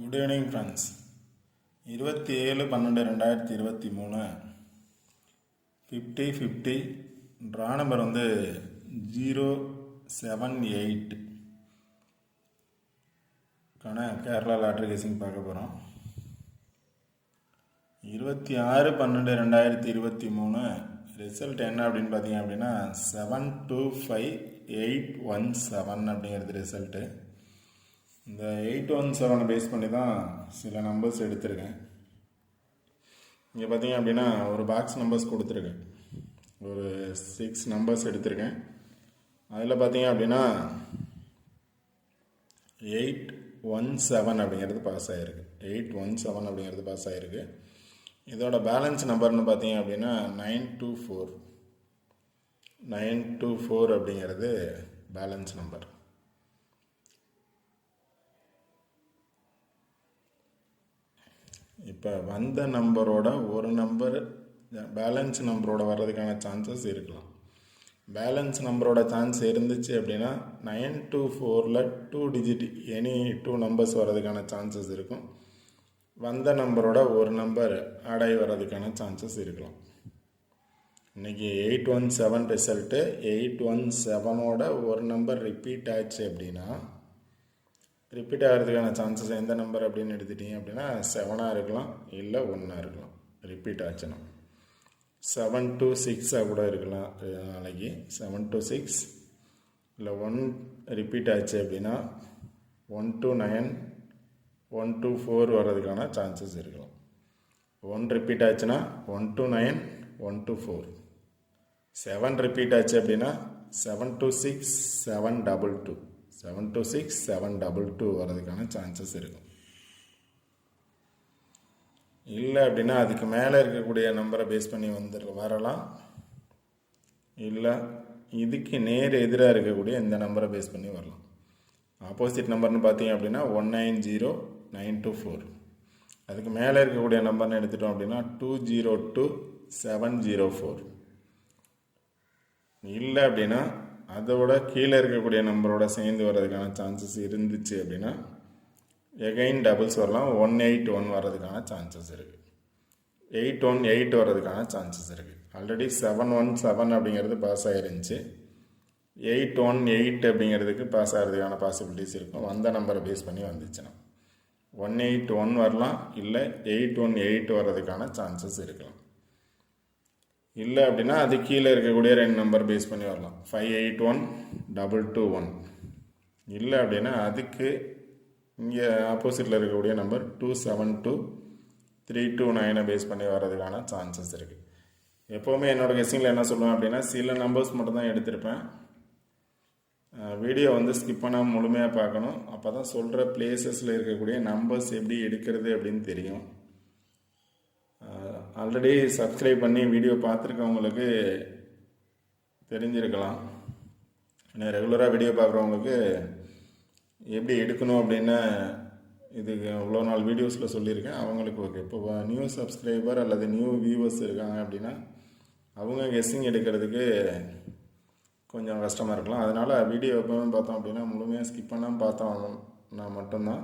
Good evening friends. 27/12/2023 50-50 draw number 078 Kerala lottery கேசிங் பார்க்க போகிறோம். 26/12/2023 result என்ன அப்படின்னு பார்த்தீங்க அப்படின்னா 725817 அப்படிங்கிறது ரிசல்ட்டு. இந்த 817 பேஸ் பண்ணி தான் சில நம்பர்ஸ் எடுத்திருக்கேன். இங்கே பார்த்தீங்க அப்படின்னா ஒரு பாக்ஸ் நம்பர்ஸ் கொடுத்துருக்கேன். ஒரு 6 நம்பர்ஸ் எடுத்திருக்கேன். அதில் பார்த்தீங்க அப்படின்னா 817 அப்படிங்கிறது பாஸ் ஆகிருக்கு. 817 அப்படிங்கிறது பாஸ் ஆகிருக்கு. இதோட பேலன்ஸ் நம்பர்னு பார்த்தீங்க அப்படின்னா 924 அப்படிங்கிறது பேலன்ஸ் நம்பர். இப்போ வந்த நம்பரோட ஒரு நம்பர் பேலன்ஸ் நம்பரோட வர்றதுக்கான சான்சஸ் இருக்கலாம். பேலன்ஸ் நம்பரோட சான்ஸ் இருந்துச்சு அப்படின்னா 924ல் 2 டிஜிட் எனி 2 நம்பர்ஸ் வர்றதுக்கான சான்சஸ் இருக்கும். வந்த நம்பரோட ஒரு நம்பர் ஆடாகி வர்றதுக்கான சான்சஸ் இருக்கலாம். இன்றைக்கி 817 ரிசல்ட்டு. 817ஓட ஒரு நம்பர் ரிப்பீட் ஆச்சு அப்படின்னா ரிப்பீட் ஆகிறதுக்கான சான்சஸ் எந்த நம்பர் அப்படின்னு எடுத்துட்டிங்க அப்படின்னா 7ஆக இருக்கலாம், இல்லை 1ஆக இருக்கலாம். ரிப்பீட் ஆச்சுன்னா 7 to 6ஆக கூட இருக்கலாம். நாளைக்கு 7 to 6 இல்லை 1 ரிப்பீட் ஆச்சு அப்படின்னா 1 to 9 1 to 4 வர்றதுக்கான சான்சஸ் இருக்கலாம். 1 ரிப்பீட் ஆச்சுன்னா 1 to 9 1 to 4. 7 ரிப்பீட் ஆச்சு அப்படின்னா 7 to 6 722. 7 to 6 722 வர்றதுக்கான சான்சஸ் இருக்கும். இல்லை அப்படின்னா அதுக்கு மேலே இருக்கக்கூடிய நம்பரை பேஸ் பண்ணி வரலாம். இல்லை இதுக்கு நேர் எதிராக இருக்கக்கூடிய இந்த நம்பரை பேஸ் பண்ணி வரலாம். ஆப்போசிட் நம்பர்னு பார்த்தீங்க அப்படின்னா 190924. அதுக்கு மேலே இருக்கக்கூடிய நம்பர்னு எடுத்துட்டோம் அப்படின்னா 202704. இல்லை அப்படின்னா அதோட கீழே இருக்கக்கூடிய நம்பரோட சேர்ந்து வர்றதுக்கான சான்சஸ் இருந்துச்சு அப்படின்னா எகைன் டபுள்ஸ் வரலாம். 181 வர்றதுக்கான சான்சஸ் இருக்குது. 818 வர்றதுக்கான சான்சஸ் இருக்குது. ஆல்ரெடி 717 அப்படிங்கிறது பாஸ் ஆகிருந்துச்சு. 818 அப்படிங்கிறதுக்கு பாஸ் ஆகிறதுக்கான பாசிபிலிட்டிஸ் இருக்கும். வந்த நம்பரை பேஸ் பண்ணி வந்துச்சுன்னா 181 வரலாம், இல்லை 818 வர்றதுக்கான சான்சஸ் இருக்கலாம். இல்லை அப்படின்னா அது கீழே இருக்கக்கூடிய 2 நம்பர் பேஸ் பண்ணி வரலாம். 581 இல்லை அப்படின்னா அதுக்கு இங்கே ஆப்போசிட்டில் இருக்கக்கூடிய நம்பர் 272329 பேஸ் பண்ணி வர்றதுக்கான சான்சஸ் இருக்குது. எப்போவுமே என்னோடய கெஸ்ஸிங்கில் என்ன சொல்லுவேன் அப்படின்னா சில நம்பர்ஸ் மட்டும் தான் எடுத்திருப்பேன். வீடியோ ஸ்கிப் பண்ணாமல் முழுமையாக பார்க்கணும். அப்போ தான் சொல்கிற பிளேசஸில் இருக்கக்கூடிய நம்பர்ஸ் எப்படி எடுக்கிறது அப்படின்னு தெரியும். ஆல்ரெடி சப்ஸ்கிரைப் பண்ணி வீடியோ பார்த்துருக்கவங்களுக்கு தெரிஞ்சிருக்கலாம். ரெகுலராக வீடியோ பார்க்குறவங்களுக்கு எப்படி எடுக்கணும் அப்படின்னு இதுக்கு இவ்வளோ நாள் வீடியோஸில் சொல்லியிருக்கேன். அவங்களுக்கு ஓகே. இப்போ நியூ சப்ஸ்கிரைபர் அல்லது நியூ வியூவர்ஸ் இருக்காங்க அப்படின்னா அவங்க கெஸ்ஸிங் எடுக்கிறதுக்கு கொஞ்சம் கஷ்டமாக இருக்கலாம். அதனால் வீடியோ எப்போவுமே பார்த்தோம் அப்படின்னா முழுமையாக ஸ்கிப் பண்ணாமல் பார்த்தோம்னா மட்டும்தான்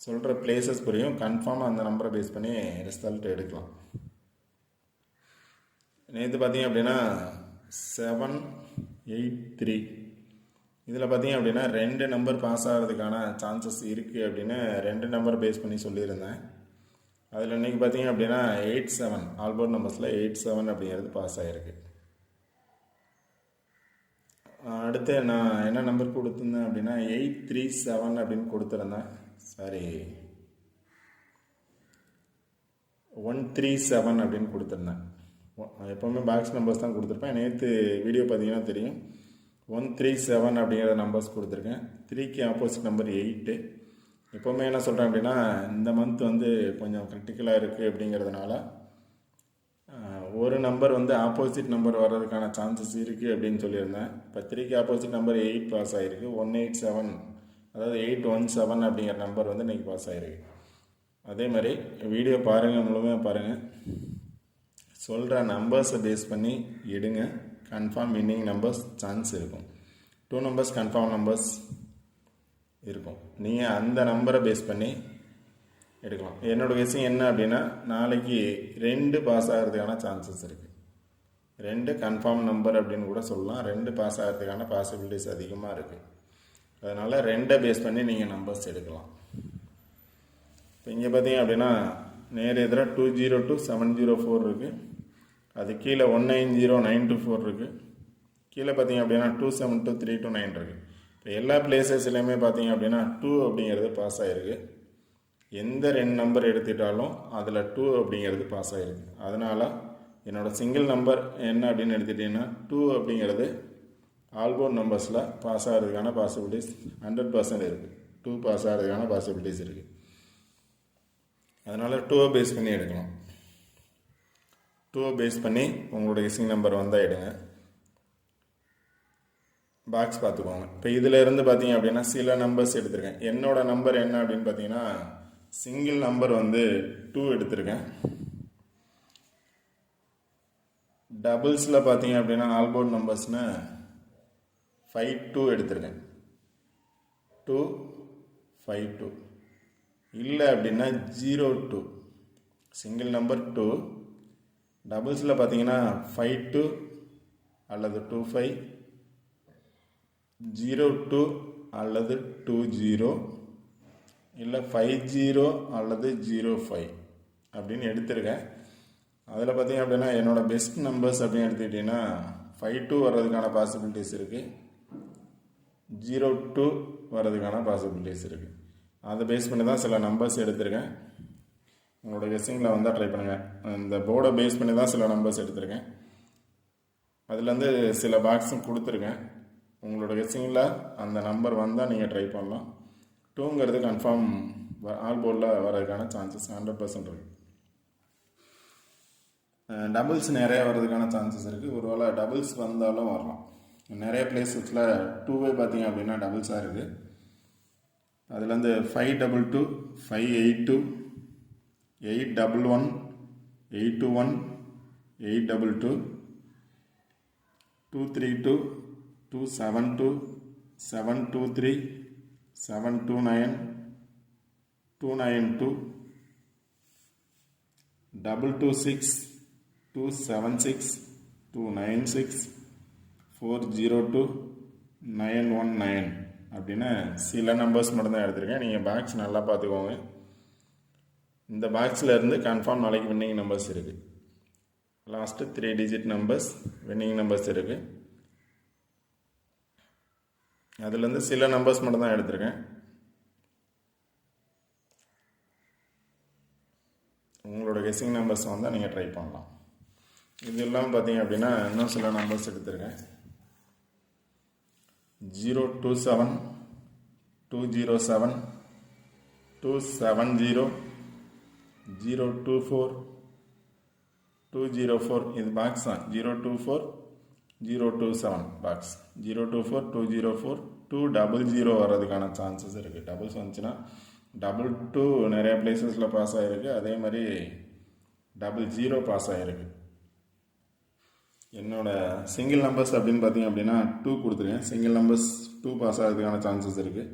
சொல்கிற பிளேசஸ் புரியும். கன்ஃபார்மாக அந்த நம்பரை பேஸ் பண்ணி ரிசல்ட் எடுக்கலாம். நேற்று பார்த்தீங்க அப்படின்னா 783 இதில் பார்த்தீங்க அப்படின்னா 2 நம்பர் பாஸ் ஆகிறதுக்கான சான்சஸ் இருக்குது அப்படின்னு 2 நம்பர் பேஸ் பண்ணி சொல்லியிருந்தேன். அதில் இன்றைக்கி பார்த்தீங்க அப்படின்னா 87 ஆல்போர்ட் நம்பர்ஸில் 87 அப்படிங்கிறது பாஸ் ஆகிருக்கு. அடுத்து நான் என்ன நம்பர் கொடுத்துருந்தேன் அப்படின்னா 837 அப்படின்னு கொடுத்துருந்தேன். சாரி 137 அப்படின்னு கொடுத்துருந்தேன். எப்போவுமே பாக்ஸ் நம்பர்ஸ் தான் கொடுத்துருப்பேன். நேற்று வீடியோ பார்த்தீங்கன்னா தெரியும் 137 அப்படிங்கிற நம்பர்ஸ் கொடுத்துருக்கேன். 3க்கு ஆப்போசிட் நம்பர் 8. எப்போவுமே என்ன சொல்கிறேன் அப்படின்னா இந்த மந்த் கொஞ்சம் கிரிட்டிக்கலாக இருக்குது அப்படிங்கிறதுனால ஒரு நம்பர் ஆப்போசிட் நம்பர் வர்றதுக்கான சான்சஸ் இருக்குது அப்படின்னு சொல்லியிருந்தேன். இப்போ 3க்கு ஆப்போசிட் நம்பர் 8 பாஸ் ஆகிருக்கு. 187 அதாவது 817 அப்படிங்கிற நம்பர் இன்றைக்கி பாஸ் ஆகிருக்கு. அதே மாதிரி வீடியோ பாருங்கள், முழுமையாக பாருங்கள். சொல்கிற நம்பர்ஸை பேஸ் பண்ணி எடுங்க. கன்ஃபார்ம் வின்னிங் நம்பர்ஸ் சான்ஸ் இருக்கும். 2 நம்பர்ஸ் கன்ஃபார்ம் நம்பர்ஸ் இருக்கும். நீங்கள் அந்த நம்பரை பேஸ் பண்ணி எடுக்கலாம். என்னோட கெஸ்ஸிங் என்ன அப்படின்னா நாளைக்கு 2 பாஸ் ஆகிறதுக்கான சான்சஸ் இருக்குது. 2 கன்ஃபார்ம் நம்பர் அப்படின்னு கூட சொல்லலாம். 2 பாஸ் ஆகிறதுக்கான பாசிபிலிட்டிஸ் அதிகமாக இருக்குது. அதனால் 2 பேஸ் பண்ணி நீங்கள் நம்பர்ஸ் எடுக்கலாம். இப்போ இங்கே பார்த்தீங்க அப்படின்னா நேர் எதிராக 202-704 இருக்குது. அது கீழே 190-924 இருக்குது. கீழே பார்த்தீங்க அப்படின்னா 272-329 இருக்குது. இப்போ எல்லா பிளேசஸ்லையுமே பார்த்தீங்க அப்படின்னா 2 அப்படிங்கிறது பாஸ் ஆகிருக்கு. எந்த 2 நம்பர் எடுத்துட்டாலும் அதில் 2 அப்படிங்கிறது பாஸ் ஆகிருக்கு. அதனால் என்னோடய சிங்கிள் நம்பர் என்ன அப்படின்னு எடுத்துட்டிங்கன்னா 2 அப்படிங்கிறது ஆல்போர்ட் நம்பர்ஸில் பாஸ் ஆகிறதுக்கான பாசிபிலிட்டிஸ் 100% இருக்குது. 2 பாஸ் ஆகிறதுக்கான பாசிபிலிட்டிஸ் இருக்குது. அதனால் 2 பேஸ் பண்ணி எடுக்கலாம். 2 பேஸ் பண்ணி உங்களோட கெஸ்ஸிங் நம்பர் வந்தால் எடுங்க. பாக்ஸ் பார்த்துக்கோங்க. இப்போ இதில் இருந்து பார்த்தீங்க அப்படின்னா சில நம்பர்ஸ் எடுத்திருக்கேன். என்னோட நம்பர் என்ன அப்படின்னு பார்த்தீங்கன்னா சிங்கிள் நம்பர் வந்து 2 எடுத்திருக்கேன். டபுள்ஸில் பார்த்தீங்க அப்படின்னா ஆல்போர்ட் நம்பர்ஸ்னு 52 எடுத்திருக்கேன். 2 52 இல்லை அப்படின்னா 02 சிங்கிள் நம்பர் 2. டபுள்ஸில் பார்த்தீங்கன்னா 52 அல்லது 25, 02 அல்லது 20, இல்லை 50 அல்லது 05 அப்படின்னு எடுத்திருக்கேன். அதில் பார்த்தீங்க அப்படின்னா என்னோடய பெஸ்ட் நம்பர்ஸ் அப்படின்னு எடுத்துக்கிட்டிங்கன்னா 52 வர்றதுக்கான பாசிபிலிட்டிஸ் இருக்குது. 02 வர்றதுக்கான பாசிபிலிட்டிஸ் இருக்குது. அதை பேஸ் பண்ணி தான் சில நம்பர்ஸ் எடுத்திருக்கேன். உங்களோட கெஸ்ஸிங்கில் வந்தால் ட்ரை பண்ணுங்கள். இந்த போர்டை பேஸ் பண்ணி தான் சில நம்பர்ஸ் எடுத்திருக்கேன். அதுலேருந்து சில பாக்ஸும் கொடுத்துருக்கேன். உங்களோட கெஸ்ஸிங்கில் அந்த நம்பர் வந்தால் நீங்கள் ட்ரை பண்ணலாம். 2ங்கிறது கன்ஃபார்ம் ஆல் போர்டில் வர்றதுக்கான சான்சஸ் 100% இருக்குது. டபுள்ஸ் நிறையா வர்றதுக்கான சான்சஸ் இருக்குது. ஒருவேளை டபுள்ஸ் வந்தாலும் வரலாம். நிறைய பிளேஸஸில் 2வே பார்த்தீங்க அப்படின்னா டபுள்ஸாக இருக்குது. அதுலேருந்து 522, 582, 811, 821, 822, 232, 272, 723, 729, 292, 226, 276, 296, 402, 919 அப்படின்னு சில நம்பர்ஸ் மட்டும்தான் எடுத்திருக்கேன். நீங்கள் பாக்ஸ் நல்லா பார்த்துக்கோங்க. இந்த பாக்ஸில் இருந்து கன்ஃபார்ம் நாளைக்கு வின்னிங் நம்பர்ஸ் இருக்குது. Last 3 digit numbers winning numbers இருக்குது. அதுலேருந்து சில நம்பர்ஸ் மட்டும்தான் எடுத்திருக்கேன். உங்களோட கெஸ்ஸிங் நம்பர்ஸ் வந்தால் நீங்கள் ட்ரை பண்ணலாம். இது இல்லாமல் பார்த்தீங்க அப்படின்னா இன்னும் சில நம்பர்ஸ் எடுத்திருக்கேன். 027, 207, 270, 024, 204 இது பாக்ஸ் தான். 024, 027 பாக்ஸ். 024, 204, 200 வர்றதுக்கான சான்சஸ் இருக்குது. டபுள்ஸ் வந்துச்சுன்னா 22 நிறைய பிளேசஸில் பாஸ் ஆகிருக்கு. அதே மாதிரி 00 பாஸ் ஆகிருக்கு. என்னோடய சிங்கிள் நம்பர்ஸ் அப்படின்னு பார்த்தீங்க அப்படின்னா 2 கொடுத்துருக்கேன். சிங்கிள் நம்பர்ஸ் 2 பாஸ் ஆகிறதுக்கான சான்சஸ் இருக்குது.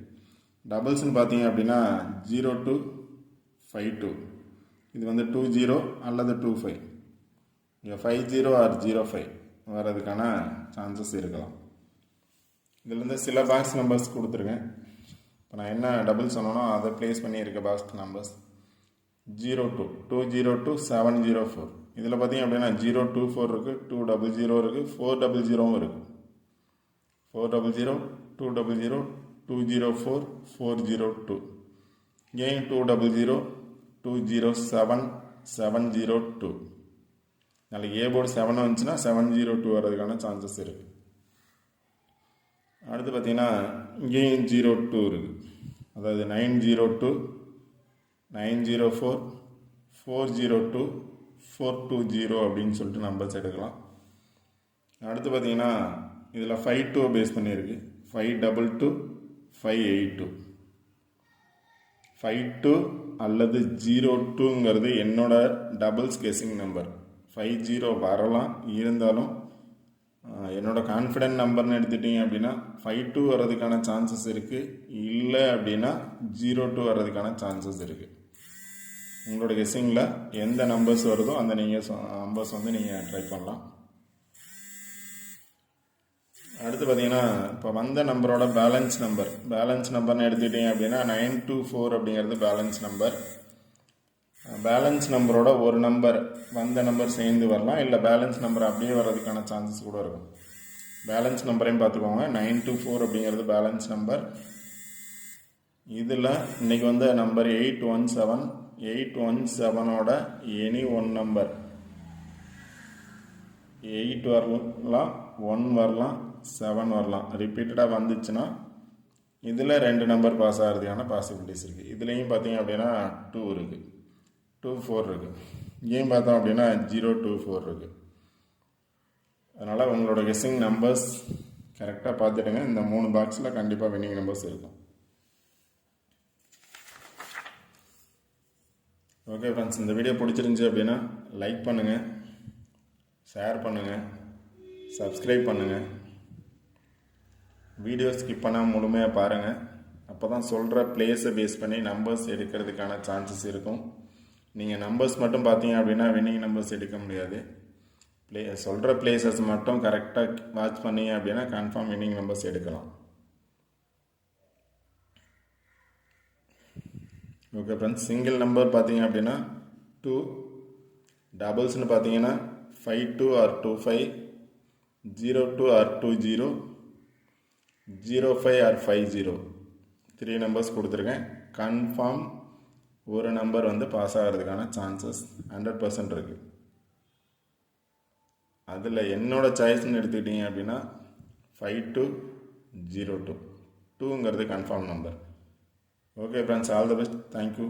டபுள்ஸ்ன்னு பார்த்தீங்க அப்படின்னா 02, 52 இது வந்து 20 அல்லது 25. இங்கே 50 ஆர் 05 வர்றதுக்கான சான்சஸ் இருக்கலாம். இதுலேருந்து சில பாக்ஸ் நம்பர்ஸ் கொடுத்துருக்கேன். இப்போ நான் என்ன டபுள் சொன்னோன்னா அதை ப்ளேஸ் பண்ணியிருக்க பாக்ஸ் நம்பர்ஸ் 02, 202, 704. இதில் பார்த்தீங்க அப்படின்னா 024 இருக்குது, 200 இருக்குது, 400 இருக்குது. 400, 200, 204, 402. Again 200, 207, 702. நாளைக்கு ஏ போர்டு 7 வந்துச்சுன்னா 702 வர்றதுக்கான சான்சஸ் இருக்குது. அடுத்து பார்த்தீங்கன்னா இங்கேயும் 02 இருக்குது. அதாவது 902, 904, 402, 420 அப்படின்னு சொல்லிட்டு நம்பர்ஸ் எடுக்கலாம். அடுத்து பார்த்தீங்கன்னா இதில் 52 பேஸ் பண்ணியிருக்கு. 522, 582. 52 அல்லது 02ங்கிறது என்னோட டபுள்ஸ் கெஸ்ஸிங் நம்பர். 50 வரலாம், இருந்தாலும் என்னோட கான்ஃபிடென்ட் நம்பர்னு எடுத்துட்டிங்க அப்படின்னா 52 வர்றதுக்கான சான்சஸ் இருக்குது. இல்லை அப்படின்னா 02 வர்றதுக்கான சான்சஸ் இருக்குது. உங்களோட கெஸ்ஸிங்கில் எந்த நம்பர்ஸ் வருதோ அந்த நீங்கள் நம்பர்ஸ் வந்து நீங்கள் ட்ரை பண்ணலாம். அடுத்து பார்த்தீங்கன்னா இப்போ வந்த நம்பரோட பேலன்ஸ் நம்பர்னு எடுத்துக்கிட்டீங்க அப்படின்னா 924 அப்படிங்கிறது பேலன்ஸ் நம்பர். பேலன்ஸ் நம்பரோட ஒரு நம்பர் வந்த நம்பர் சேர்ந்து வரலாம், இல்லை பேலன்ஸ் நம்பர் அப்படியே வர்றதுக்கான சான்சஸ் கூட இருக்கும். பேலன்ஸ் நம்பரையும் பார்த்துக்கோங்க. 924 அப்படிங்கிறது பேலன்ஸ் நம்பர். இதில் இன்றைக்கி வந்து நம்பர் 817ஓட எனி ஒன் நம்பர் 8 வரலாம், 1 வரலாம், 7 வரலாம். ரிப்பீட்டடாக வந்துச்சுன்னா இதில் 2 நம்பர் பாஸ் ஆகிறதுக்கான பாசிபிலிட்டிஸ் இருக்குது. இதுலேயும் பார்த்தீங்க அப்படின்னா 2 இருக்குது, 24 இருக்குது. இங்கேயும் பார்த்தோம் அப்படின்னா 024 இருக்குது. அதனால் உங்களோட கெஸ்ஸிங் நம்பர்ஸ் கரெக்டாக பார்த்துடுங்க. இந்த 3 பாக்ஸில் கண்டிப்பாக வின்னிங் நம்பர்ஸ் இருக்கும். ஓகே ஃப்ரெண்ட்ஸ், இந்த வீடியோ பிடிச்சிருந்துச்சி அப்படின்னா லைக் பண்ணுங்கள், ஷேர் பண்ணுங்கள், சப்ஸ்கிரைப் பண்ணுங்கள். வீடியோ ஸ்கிப் பண்ணால் முழுமையாக பாருங்கள். அப்போ தான் சொல்கிற பிளேஸை பேஸ் பண்ணி நம்பர்ஸ் எடுக்கிறதுக்கான சான்சஸ் இருக்கும். நீங்கள் நம்பர்ஸ் மட்டும் பார்த்தீங்க அப்படின்னா வின்னிங் நம்பர்ஸ் எடுக்க முடியாது. சொல்கிற பிளேசஸ் மட்டும் கரெக்டாக வாட்ச் பண்ணீங்க அப்படின்னா கன்ஃபார்ம் வின்னிங் நம்பர்ஸ் எடுக்கலாம். ஓகே ஃப்ரெண்ட்ஸ், சிங்கிள் நம்பர் பார்த்தீங்க அப்படின்னா 2, டபுள்ஸ்னு பார்த்தீங்கன்னா 52 or 25, 02 or 20, 05 or 50. 3 நம்பர்ஸ் கொடுத்துருக்கேன். கன்ஃபார்ம் ஒரு நம்பர் வந்து பாஸ் ஆகிறதுக்கான சான்சஸ் 100% இருக்குது. அதில் என்னோட சாய்ஸ்ன்னு எடுத்துக்கிட்டிங்க அப்படின்னா 5202, 2ங்கிறது confirm number. Okay friends, all the best. Thank you.